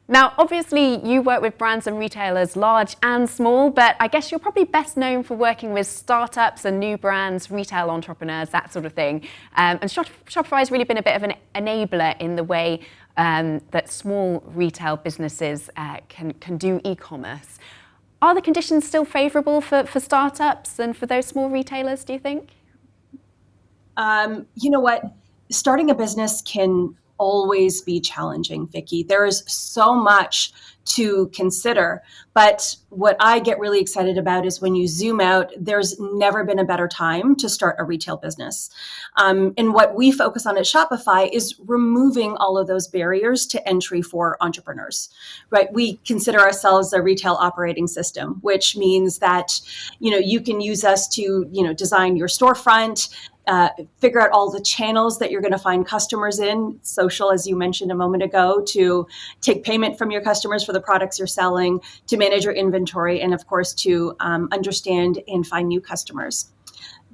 Now, obviously, you work with brands and retailers large and small, but I guess you're probably best known for working with startups and new brands, retail entrepreneurs, that sort of thing. And Shopify has really been a bit of an enabler in the way that small retail businesses can do e-commerce. Are the conditions still favourable for startups and for those small retailers, do you think? You know what? Starting a business can always be challenging, Vicky. There is so much to consider. But what I get really excited about is when you zoom out, there's never been a better time to start a retail business. And what we focus on at Shopify is removing all of those barriers to entry for entrepreneurs, right? We consider ourselves a retail operating system, which means that, you can use us to, design your storefront, figure out all the channels that you're going to find customers in, social, as you mentioned a moment ago, to take payment from your customers for the products you're selling, to manage your inventory, and of course, to understand and find new customers.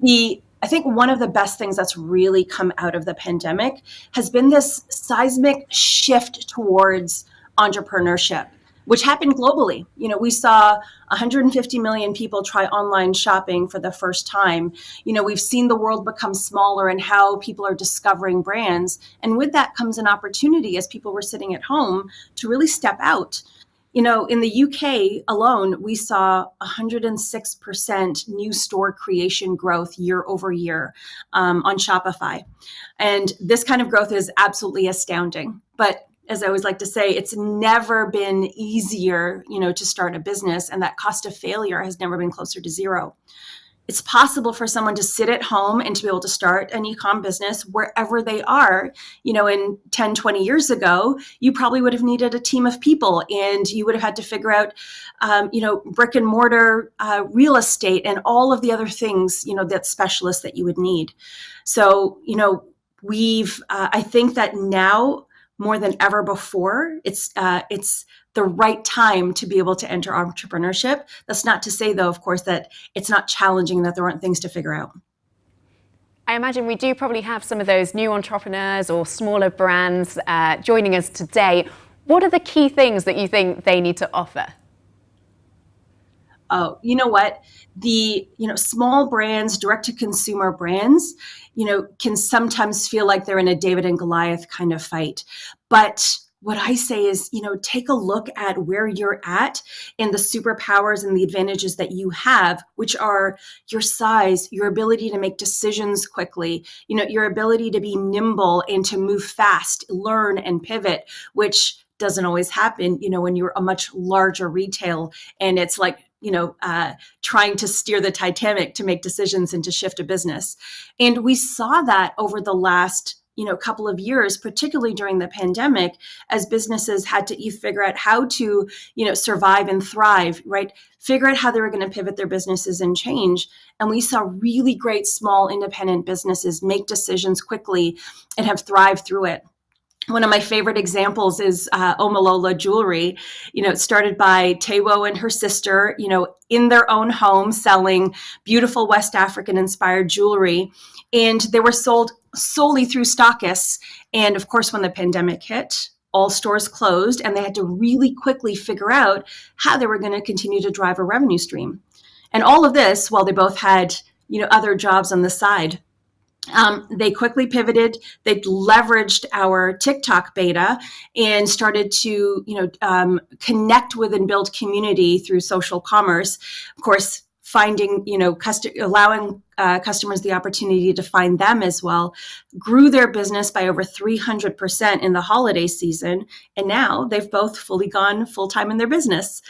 I think one of the best things that's really come out of the pandemic has been this seismic shift towards entrepreneurship, which happened globally. We saw 150 million people try online shopping for the first time. We've seen the world become smaller and how people are discovering brands. And with that comes an opportunity, as people were sitting at home, to really step out. In the UK alone, we saw 106% new store creation growth year over year on Shopify. And this kind of growth is absolutely astounding. But as I always like to say, it's never been easier, to start a business, and that cost of failure has never been closer to zero. It's possible for someone to sit at home and to be able to start an e-com business wherever they are. In 10, 20 years ago, you probably would have needed a team of people, and you would have had to figure out, brick and mortar real estate and all of the other things, that specialists that you would need. So, I think that now, more than ever before, it's the right time to be able to enter entrepreneurship. That's not to say, though, of course, that it's not challenging, that there aren't things to figure out. I imagine we do probably have some of those new entrepreneurs or smaller brands joining us today. What are the key things that you think they need to offer? Oh, you know what? The small brands, direct-to-consumer brands, can sometimes feel like they're in a David and Goliath kind of fight. But what I say is, take a look at where you're at and the superpowers and the advantages that you have, which are your size, your ability to make decisions quickly, your ability to be nimble and to move fast, learn and pivot, which doesn't always happen, when you're a much larger retail and it's like, trying to steer the Titanic to make decisions and to shift a business. And we saw that over the last, couple of years, particularly during the pandemic, as businesses had to figure out how to, survive and thrive, right? Figure out how they were going to pivot their businesses and change. And we saw really great small independent businesses make decisions quickly and have thrived through it. One of my favorite examples is Omalola Jewelry. It started by Tewo and her sister, in their own home, selling beautiful West African inspired jewelry. And they were sold solely through stockists. And of course, when the pandemic hit, all stores closed, and they had to really quickly figure out how they were going to continue to drive a revenue stream. And all of this while they both had, other jobs on the side. They quickly pivoted. They leveraged our TikTok beta and started to, connect with and build community through social commerce. Of course, finding, allowing customers the opportunity to find them as well. Grew their business by over 300% in the holiday season, and now they've both fully gone full-time in their business.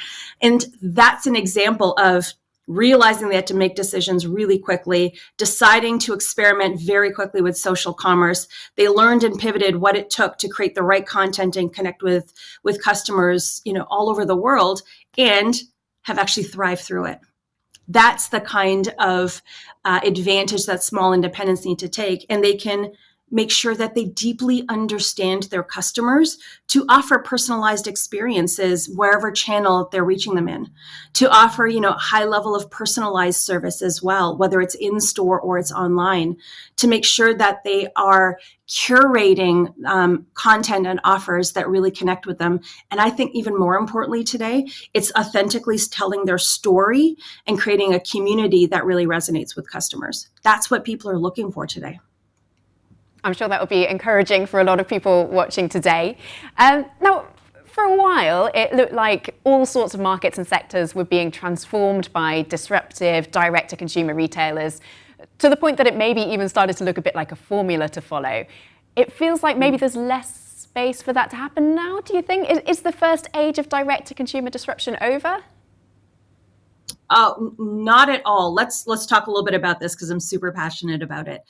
And that's an example of realizing they had to make decisions really quickly, deciding to experiment very quickly with social commerce. They learned and pivoted what it took to create the right content and connect with customers, all over the world, and have actually thrived through it. That's the kind of advantage that small independents need to take, and they can make sure that they deeply understand their customers, to offer personalized experiences wherever channel they're reaching them in, to offer, high level of personalized service as well, whether it's in store or it's online, to make sure that they are curating content and offers that really connect with them. And I think even more importantly today, it's authentically telling their story and creating a community that really resonates with customers. That's what people are looking for today. I'm sure that will be encouraging for a lot of people watching today. Now, for a while, it looked like all sorts of markets and sectors were being transformed by disruptive direct-to-consumer retailers, to the point that it maybe even started to look a bit like a formula to follow. It feels like maybe there's less space for that to happen now, do you think? Is the first age of direct-to-consumer disruption over? Not at all. Let's talk a little bit about this because I'm super passionate about it.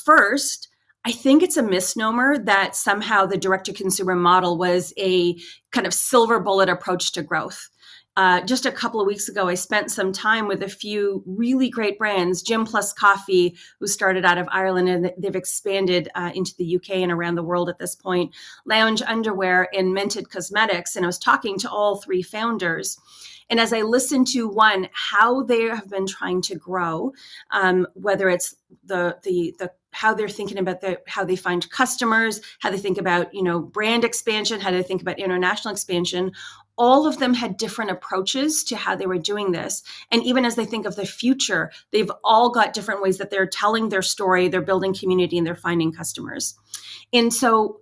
First, I think it's a misnomer that somehow the direct-to-consumer model was a kind of silver bullet approach to growth. Just a couple of weeks ago, I spent some time with a few really great brands, Gym Plus Coffee, who started out of Ireland, and they've expanded into the UK and around the world at this point, Lounge Underwear, and Mented Cosmetics. And I was talking to all three founders. And as I listened to how they have been trying to grow, whether it's the how they're thinking about how they find customers, how they think about brand expansion, how they think about international expansion, all of them had different approaches to how they were doing this. And even as they think of the future, they've all got different ways that they're telling their story, they're building community, and they're finding customers. And so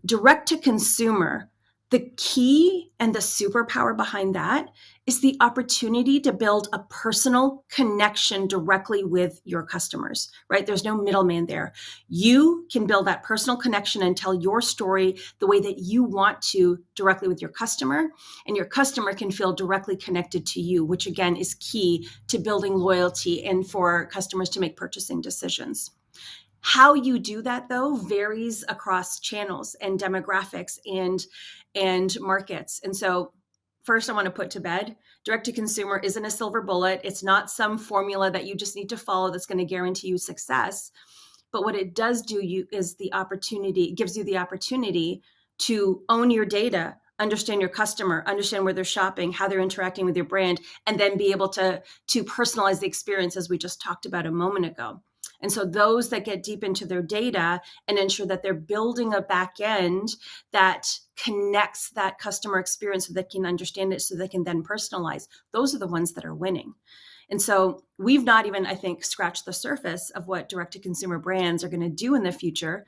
direct to consumer, the key and the superpower behind that is the opportunity to build a personal connection directly with your customers, right? There's no middleman there. You can build that personal connection and tell your story the way that you want to directly with your customer, and your customer can feel directly connected to you, which again is key to building loyalty and for customers to make purchasing decisions. How you do that, though, varies across channels and demographics and markets. And so first, I want to put to bed, direct-to-consumer isn't a silver bullet. It's not some formula that you just need to follow that's going to guarantee you success. But what it does do is gives you the opportunity to own your data, understand your customer, understand where they're shopping, how they're interacting with your brand, and then be able to personalize the experience as we just talked about a moment ago. And so those that get deep into their data and ensure that they're building a back end that connects that customer experience so they can understand it, so they can then personalize, those are the ones that are winning. And so we've not even, I think, scratched the surface of what direct-to-consumer brands are going to do in the future.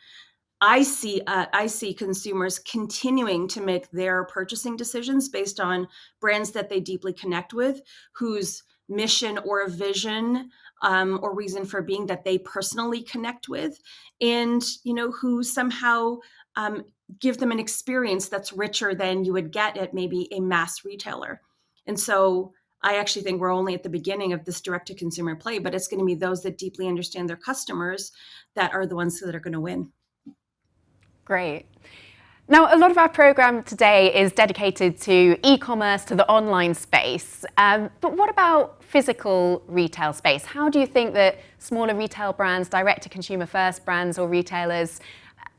I see consumers continuing to make their purchasing decisions based on brands that they deeply connect with, whose mission or a vision or reason for being that they personally connect with, and who somehow give them an experience that's richer than you would get at maybe a mass retailer. And so I actually think we're only at the beginning of this direct-to-consumer play, but it's going to be those that deeply understand their customers that are the ones that are going to win. Great. Now, a lot of our program today is dedicated to e-commerce, to the online space. But what about physical retail space? How do you think that smaller retail brands, direct-to-consumer first brands or retailers,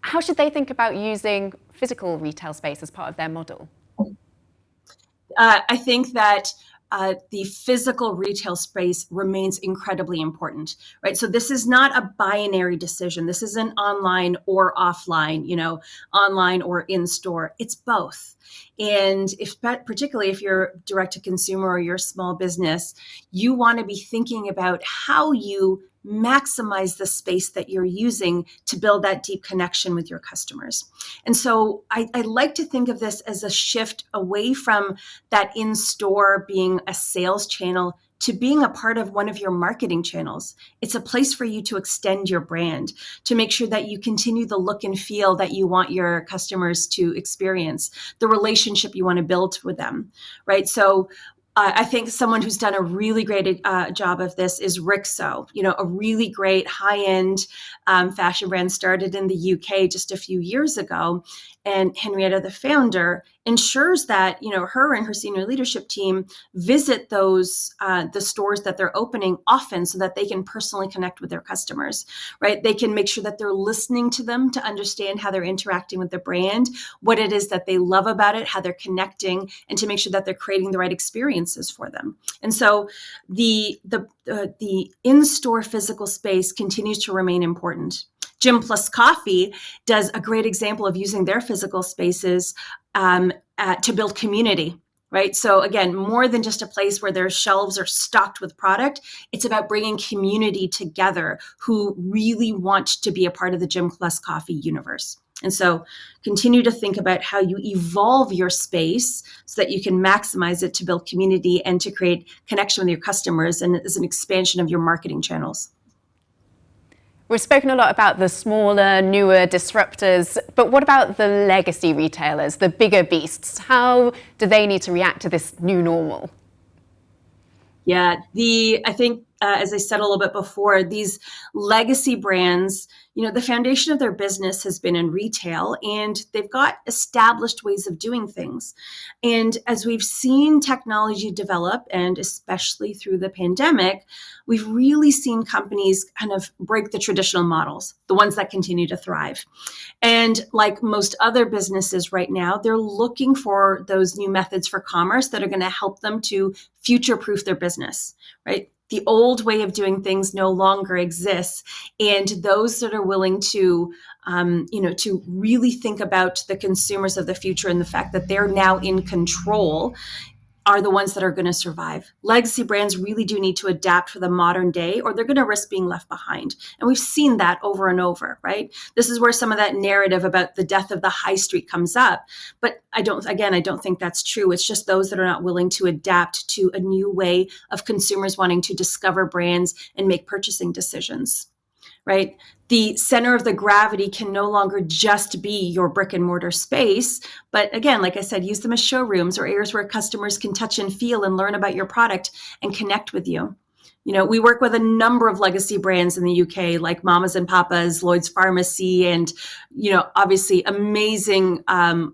how should they think about using physical retail space as part of their model? I think that the physical retail space remains incredibly important, right? So this is not a binary decision. This isn't online or offline, online or in store. It's both. And particularly if you're direct to consumer or you're a small business, you want to be thinking about how you maximize the space that you're using to build that deep connection with your customers. And so I like to think of this as a shift away from that in-store being a sales channel to being a part of one of your marketing channels. It's a place for you to extend your brand, to make sure that you continue the look and feel that you want your customers to experience, the relationship you want to build with them, right? So I think someone who's done a really great job of this is Rixo, a really great high-end fashion brand, started in the UK just a few years ago. And Henrietta, the founder, ensures that, her and her senior leadership team visit those the stores that they're opening often, so that they can personally connect with their customers, right? They can make sure that they're listening to them to understand how they're interacting with the brand, what it is that they love about it, how they're connecting, and to make sure that they're creating the right experiences for them. And so the in-store physical space continues to remain important. Gym Plus Coffee does a great example of using their physical spaces to build community, right? So again, more than just a place where their shelves are stocked with product, it's about bringing community together who really want to be a part of the Gym Plus Coffee universe. And so continue to think about how you evolve your space so that you can maximize it to build community and to create connection with your customers, and as an expansion of your marketing channels. We've spoken a lot about the smaller, newer disruptors, but what about the legacy retailers, the bigger beasts? How do they need to react to this new normal? Yeah, I think, as I said a little bit before, these legacy brands, the foundation of their business has been in retail, and they've got established ways of doing things. And as we've seen technology develop, and especially through the pandemic, we've really seen companies kind of break the traditional models, the ones that continue to thrive. And like most other businesses right now, they're looking for those new methods for commerce that are going to help them to future-proof their business, right? The old way of doing things no longer exists, and those that are willing to, to really think about the consumers of the future and the fact that they're now in control are the ones that are going to survive. Legacy brands really do need to adapt for the modern day, or they're going to risk being left behind. And we've seen that over and over, right? This is where some of that narrative about the death of the high street comes up. But I don't think that's true. It's just those that are not willing to adapt to a new way of consumers wanting to discover brands and make purchasing decisions, right? The center of the gravity can no longer just be your brick and mortar space. But again, like I said, use them as showrooms or areas where customers can touch and feel and learn about your product and connect with you. We work with a number of legacy brands in the UK, like Mamas and Papas, Lloyd's Pharmacy, and, obviously amazing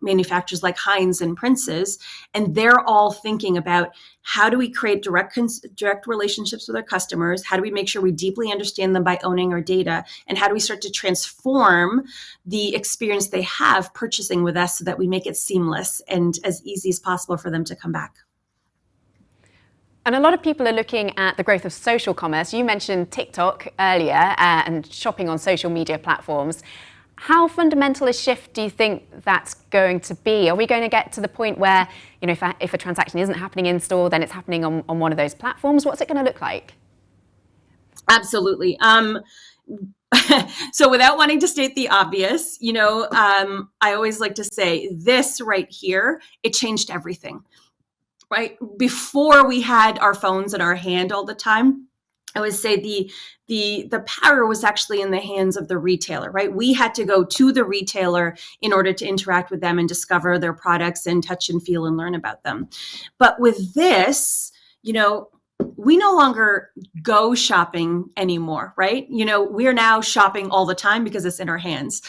manufacturers like Heinz and Prince's. And they're all thinking about, how do we create direct relationships with our customers? How do we make sure we deeply understand them by owning our data? And how do we start to transform the experience they have purchasing with us so that we make it seamless and as easy as possible for them to come back? And a lot of people are looking at the growth of social commerce. You mentioned TikTok earlier and shopping on social media platforms. How fundamental a shift do you think that's going to be? Are we going to get to the point where, if a transaction isn't happening in store, then it's happening on one of those platforms? What's it going to look like? Absolutely. So without wanting to state the obvious, I always like to say this right here, it changed everything. Right? Before we had our phones in our hand all the time, I would say the power was actually in the hands of the retailer, right? We had to go to the retailer in order to interact with them and discover their products and touch and feel and learn about them. But with this, we no longer go shopping anymore, right? We're now shopping all the time because it's in our hands.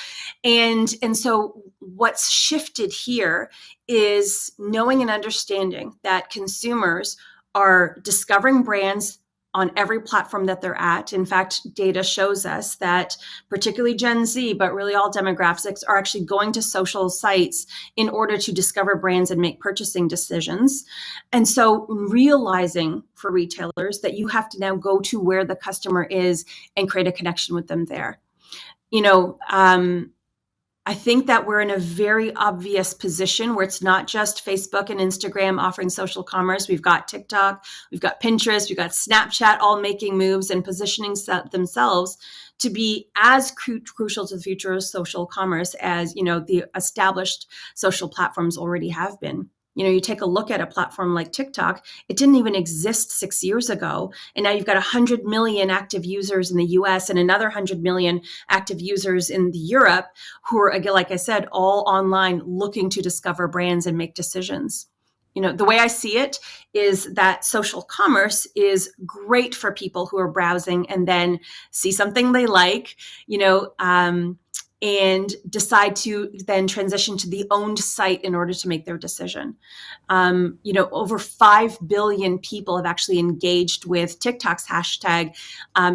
And so what's shifted here is knowing and understanding that consumers are discovering brands on every platform that they're at. In fact, data shows us that particularly Gen Z, but really all demographics, are actually going to social sites in order to discover brands and make purchasing decisions. And so realizing for retailers that you have to now go to where the customer is and create a connection with them there. I think that we're in a very obvious position where it's not just Facebook and Instagram offering social commerce. We've got TikTok, we've got Pinterest, we've got Snapchat, all making moves and positioning themselves to be as crucial to the future of social commerce as, the established social platforms already have been. You take a look at a platform like TikTok, it didn't even exist 6 years ago. And now you've got 100 million active users in the US and another 100 million active users in Europe who are, again, like I said, all online looking to discover brands and make decisions. The way I see it is that social commerce is great for people who are browsing and then see something they like, and decide to then transition to the owned site in order to make their decision. Over 5 billion people have actually engaged with TikTok's hashtag,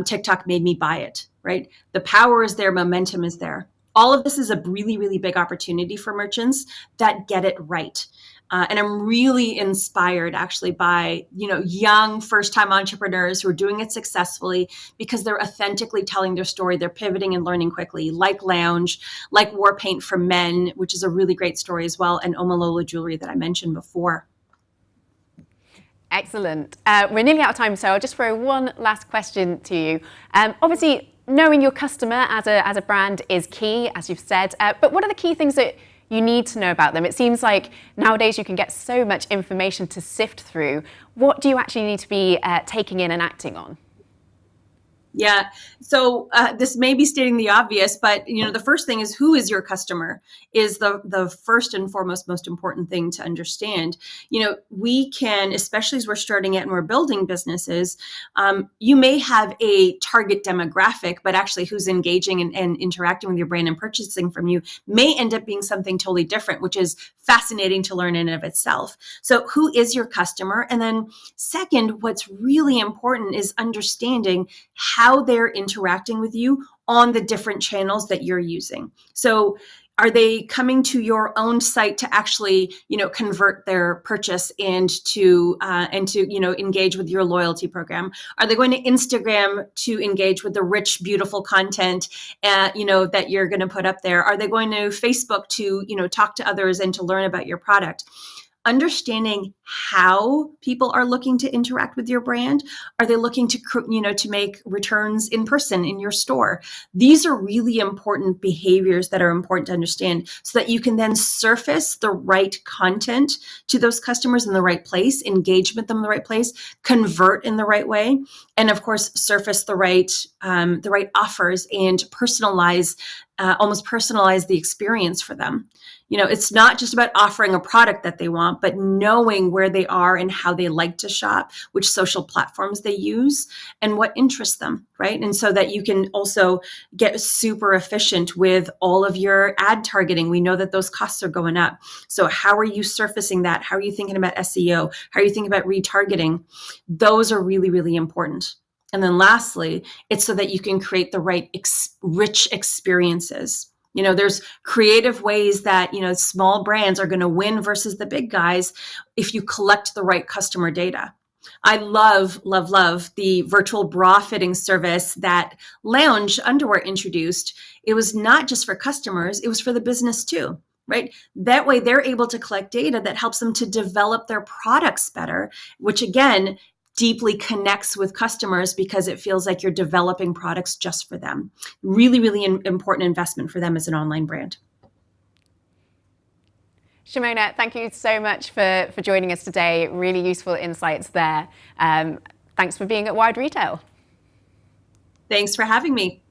TikTok made me buy it, right? The power is there, momentum is there. All of this is a really, really big opportunity for merchants that get it right. And I'm really inspired actually by, young first-time entrepreneurs who are doing it successfully because they're authentically telling their story. They're pivoting and learning quickly, like Lounge, like War Paint for Men, which is a really great story as well, and Omalola Jewelry that I mentioned before. Excellent. We're nearly out of time, so I'll just throw one last question to you. Obviously, knowing your customer as a brand is key, as you've said, but what are the key things that you need to know about them? It seems like nowadays you can get so much information to sift through. What do you actually need to be taking in and acting on? Yeah. So this may be stating the obvious, but the first thing is, who is your customer is the first and foremost most important thing to understand. We can, especially as we're starting out and we're building businesses, you may have a target demographic, but actually who's engaging and interacting with your brand and purchasing from you may end up being something totally different, which is fascinating to learn in and of itself. So who is your customer? And then second, what's really important is understanding how they're interacting with you on the different channels that you're using. So are they coming to your own site to actually, convert their purchase and to engage with your loyalty program? Are they going to Instagram to engage with the rich, beautiful content, that you're going to put up there? Are they going to Facebook to, talk to others and to learn about your product? Understanding how people are looking to interact with your brand. Are they looking to make returns in person in your store? These are really important behaviors that are important to understand so that you can then surface the right content to those customers in the right place, engage with them in the right place, convert in the right way, and of course, surface the right offers and almost personalize the experience for them. It's not just about offering a product that they want, but knowing where they are and how they like to shop, which social platforms they use, and what interests them, right? And so that you can also get super efficient with all of your ad targeting. We know that those costs are going up. So how are you surfacing that? How are you thinking about SEO? How are you thinking about retargeting? Those are really, really important. And then lastly, it's so that you can create the right rich experiences. There's creative ways that, small brands are going to win versus the big guys if you collect the right customer data. I love, love, love the virtual bra fitting service that Lounge Underwear introduced. It was not just for customers, it was for the business too, right? That way they're able to collect data that helps them to develop their products better, which again, deeply connects with customers because it feels like you're developing products just for them. Really, really important investment for them as an online brand. Shimona, thank you so much for joining us today. Really useful insights there. Thanks for being at Wired Retail. Thanks for having me.